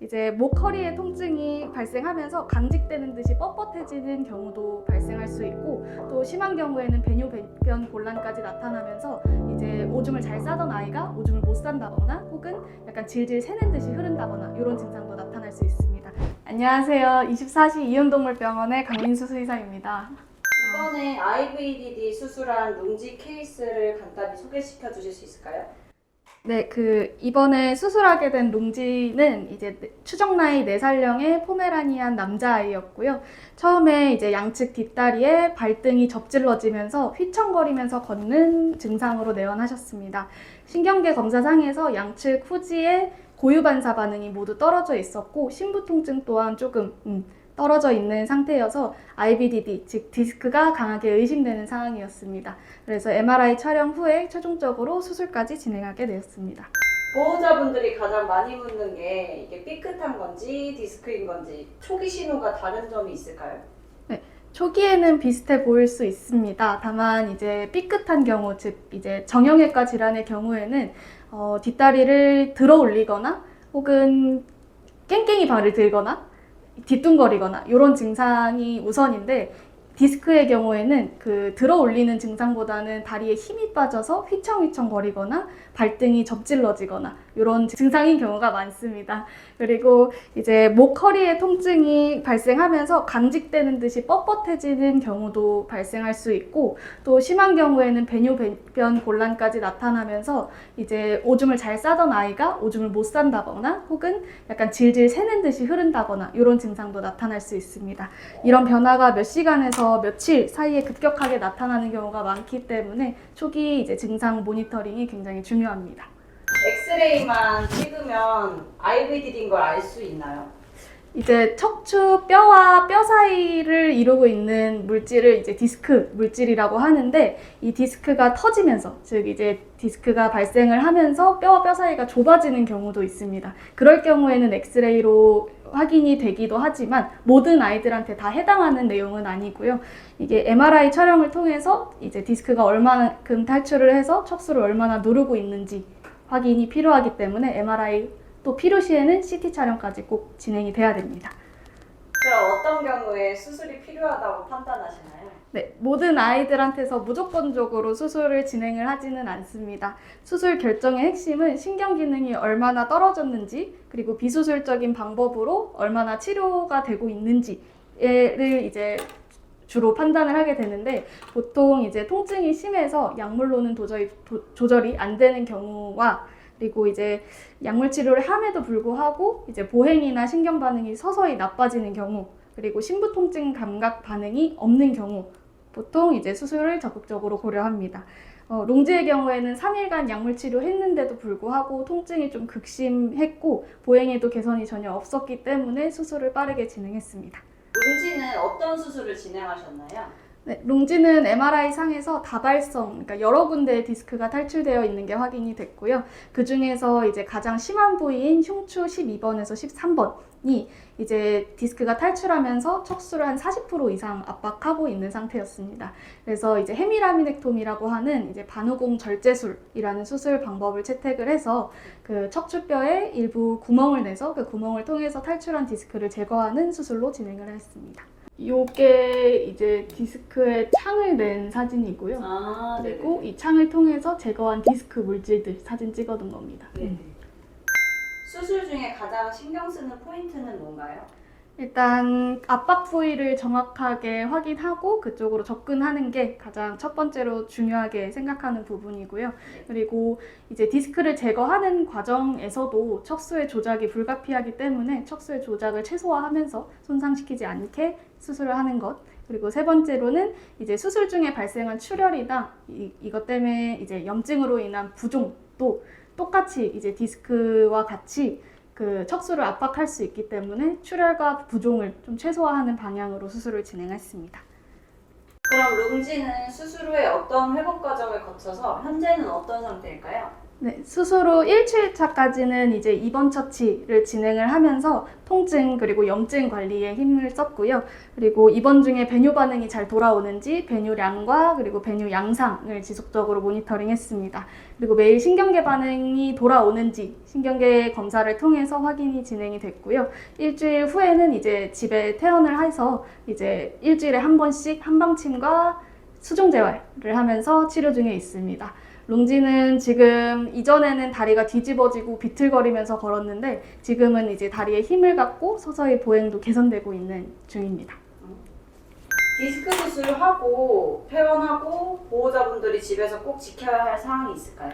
이제 목, 허리의 통증이 발생하면서 강직되는 듯이 뻣뻣해지는 경우도 발생할 수 있고, 또 심한 경우에는 배뇨, 배변 곤란까지 나타나면서 이제 오줌을 잘 싸던 아이가 오줌을 못 싼다거나 혹은 약간 질질 새는 듯이 흐른다거나 이런 증상도 나타날 수 있습니다. 안녕하세요. 24시 이온동물병원의 강민수 수의사입니다. 이번에 IVDD 수술한 룽지 케이스를 간단히 소개시켜 주실 수 있을까요? 네, 이번에 수술하게 된 룽지는 이제 추정 나이 4살령의 포메라니안 남자아이였고요. 처음에 이제 양측 뒷다리에 발등이 접질러지면서 휘청거리면서 걷는 증상으로 내원하셨습니다. 신경계 검사상에서 양측 후지에 고유반사 반응이 모두 떨어져 있었고, 심부통증 또한 조금 떨어져 있는 상태여서 IVDD, 즉 디스크가 강하게 의심되는 상황이었습니다. 그래서 MRI 촬영 후에 최종적으로 수술까지 진행하게 되었습니다. 보호자분들이 가장 많이 묻는 게 이게 삐끗한 건지 디스크인 건지 초기 신호가 다른 점이 있을까요? 네, 초기에는 비슷해 보일 수 있습니다. 다만 이제 삐끗한 경우, 즉 이제 정형외과 질환의 경우에는 뒷다리를 들어 올리거나 혹은 깽깽이 발을 들거나 뒤뚱거리거나 이런 증상이 우선인데, 디스크의 경우에는 들어 올리는 증상보다는 다리에 힘이 빠져서 휘청휘청 거리거나 발등이 접질러지거나 이런 증상인 경우가 많습니다. 그리고 이제 목, 허리의 통증이 발생하면서 강직되는 듯이 뻣뻣해지는 경우도 발생할 수 있고, 또 심한 경우에는 배뇨, 배변 곤란까지 나타나면서 이제 오줌을 잘 싸던 아이가 오줌을 못 싼다거나 혹은 약간 질질 새는 듯이 흐른다거나 이런 증상도 나타날 수 있습니다. 이런 변화가 몇 시간에서 며칠 사이에 급격하게 나타나는 경우가 많기 때문에 초기 이제 증상 모니터링이 굉장히 중요합니다. 엑스레이만 찍으면 IVDD인 걸 알 수 있나요? 이제 척추 뼈와 뼈 사이를 이루고 있는 물질을 이제 디스크 물질이라고 하는데, 이 디스크가 터지면서, 즉 이제 디스크가 발생을 하면서 뼈와 뼈 사이가 좁아지는 경우도 있습니다. 그럴 경우에는 엑스레이로 확인이 되기도 하지만 모든 아이들한테 다 해당하는 내용은 아니고요. 이게 MRI 촬영을 통해서 이제 디스크가 얼마만큼 탈출을 해서 척수를 얼마나 누르고 있는지 확인이 필요하기 때문에 MRI, 또 필요시에는 CT 촬영까지 꼭 진행이 돼야 됩니다. 그럼 어떤 경우에 수술이 필요하다고 판단하시나요? 네, 모든 아이들한테서 무조건적으로 수술을 진행을 하지는 않습니다. 수술 결정의 핵심은 신경 기능이 얼마나 떨어졌는지, 그리고 비수술적인 방법으로 얼마나 치료가 되고 있는지를 이제 주로 판단을 하게 되는데, 보통 이제 통증이 심해서 약물로는 도저히 조절이 안 되는 경우와, 그리고 이제 약물 치료를 함에도 불구하고 이제 보행이나 신경 반응이 서서히 나빠지는 경우, 그리고 심부통증 감각 반응이 없는 경우, 보통 이제 수술을 적극적으로 고려합니다. 룽지의 경우에는 3일간 약물 치료했는데도 불구하고 통증이 좀 극심했고 보행에도 개선이 전혀 없었기 때문에 수술을 빠르게 진행했습니다. 룽지는 어떤 수술을 진행하셨나요? 네, 룽지는 MRI 상에서 다발성, 그러니까 여러 군데의 디스크가 탈출되어 있는 게 확인이 됐고요. 그 중에서 이제 가장 심한 부위인 흉추 12번에서 13번이 이제 디스크가 탈출하면서 척수를 한 40% 이상 압박하고 있는 상태였습니다. 그래서 이제 헤미라미넥토미라고 하는 이제 반후공 절제술이라는 수술 방법을 채택을 해서 그 척추뼈에 일부 구멍을 내서 그 구멍을 통해서 탈출한 디스크를 제거하는 수술로 진행을 했습니다. 요게 이제 디스크에 창을 낸 사진이고요. 그리고 네네. 이 창을 통해서 제거한 디스크 물질들 사진 찍어둔 겁니다. 네. 수술 중에 가장 신경 쓰는 포인트는 뭔가요? 일단 압박 부위를 정확하게 확인하고 그쪽으로 접근하는 게 가장 첫 번째로 중요하게 생각하는 부분이고요. 그리고 이제 디스크를 제거하는 과정에서도 척수의 조작이 불가피하기 때문에 척수의 조작을 최소화하면서 손상시키지 않게 수술을 하는 것. 그리고 세 번째로는 이제 수술 중에 발생한 출혈이나 이것 때문에 이제 염증으로 인한 부종도 똑같이 이제 디스크와 같이 그 척수를 압박할 수 있기 때문에 출혈과 부종을 좀 최소화하는 방향으로 수술을 진행했습니다. 그럼 룽지는 수술 후에 어떤 회복 과정을 거쳐서 현재는 어떤 상태일까요? 네, 수술 후 일주일 차까지는 이제 입원 처치를 진행을 하면서 통증 그리고 염증 관리에 힘을 썼고요. 그리고 입원 중에 배뇨 반응이 잘 돌아오는지 배뇨량과 그리고 배뇨 양상을 지속적으로 모니터링했습니다. 그리고 매일 신경계 반응이 돌아오는지 신경계 검사를 통해서 확인이 진행이 됐고요. 일주일 후에는 이제 집에 퇴원을 해서 이제 일주일에 한 번씩 한방침과 수종 재활을 하면서 치료 중에 있습니다. 롱지는 지금 이전에는 다리가 뒤집어지고 비틀거리면서 걸었는데 지금은 이제 다리에 힘을 갖고 서서히 보행도 개선되고 있는 중입니다. 디스크 수술하고 퇴원하고 보호자분들이 집에서 꼭 지켜야 할 사항이 있을까요?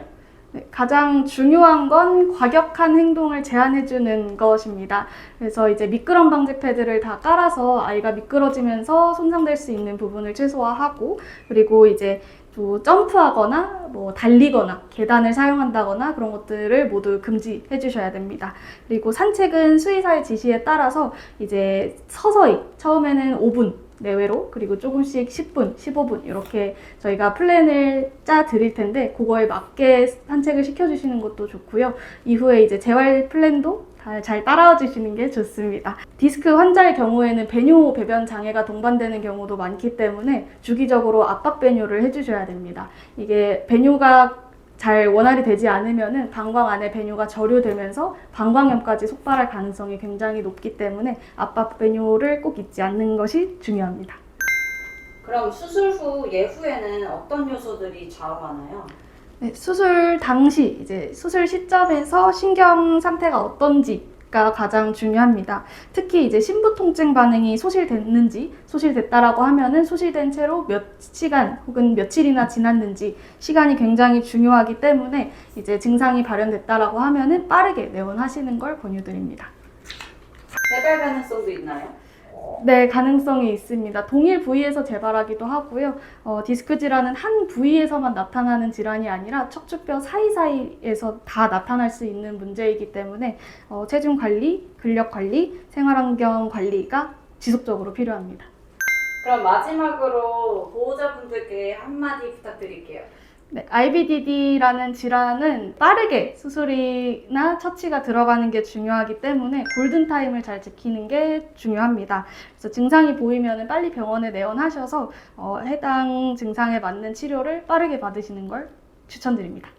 네, 가장 중요한 건 과격한 행동을 제한해주는 것입니다. 그래서 이제 미끄럼 방지 패드를 다 깔아서 아이가 미끄러지면서 손상될 수 있는 부분을 최소화하고 그리고 이제 또 점프하거나 뭐 달리거나 계단을 사용한다거나 그런 것들을 모두 금지해 주셔야 됩니다. 그리고 산책은 수의사의 지시에 따라서 이제 서서히 처음에는 5분 내외로 그리고 조금씩 10분, 15분 이렇게 저희가 플랜을 짜 드릴 텐데 그거에 맞게 산책을 시켜주시는 것도 좋고요. 이후에 이제 재활 플랜도 잘 따라와 주시는 게 좋습니다. 디스크 환자의 경우에는 배뇨 배변 장애가 동반되는 경우도 많기 때문에 주기적으로 압박 배뇨를 해주셔야 됩니다. 이게 배뇨가 잘 원활히 되지 않으면은 방광 안에 배뇨가 저류되면서 방광염까지 속발할 가능성이 굉장히 높기 때문에 압박 배뇨를 꼭 잊지 않는 것이 중요합니다. 그럼 수술 후 예후에는 어떤 요소들이 좌우하나요? 네, 수술 당시 이제 수술 시점에서 신경 상태가 어떤지가 가장 중요합니다. 특히 이제 심부 통증 반응이 소실됐는지 소실됐다라고 하면은 소실된 채로 몇 시간 혹은 며칠이나 지났는지 시간이 굉장히 중요하기 때문에 이제 증상이 발현됐다라고 하면은 빠르게 내원하시는 걸 권유드립니다. 재발 가능성도 있나요? 네, 가능성이 있습니다. 동일 부위에서 재발하기도 하고요. 디스크 질환은 한 부위에서만 나타나는 질환이 아니라 척추뼈 사이사이에서 다 나타날 수 있는 문제이기 때문에 체중 관리, 근력 관리, 생활환경 관리가 지속적으로 필요합니다. 그럼 마지막으로 보호자분들께 한마디 부탁드릴게요. 네, IBDD라는 질환은 빠르게 수술이나 처치가 들어가는 게 중요하기 때문에 골든타임을 잘 지키는 게 중요합니다. 그래서 증상이 보이면 빨리 병원에 내원하셔서 해당 증상에 맞는 치료를 빠르게 받으시는 걸 추천드립니다.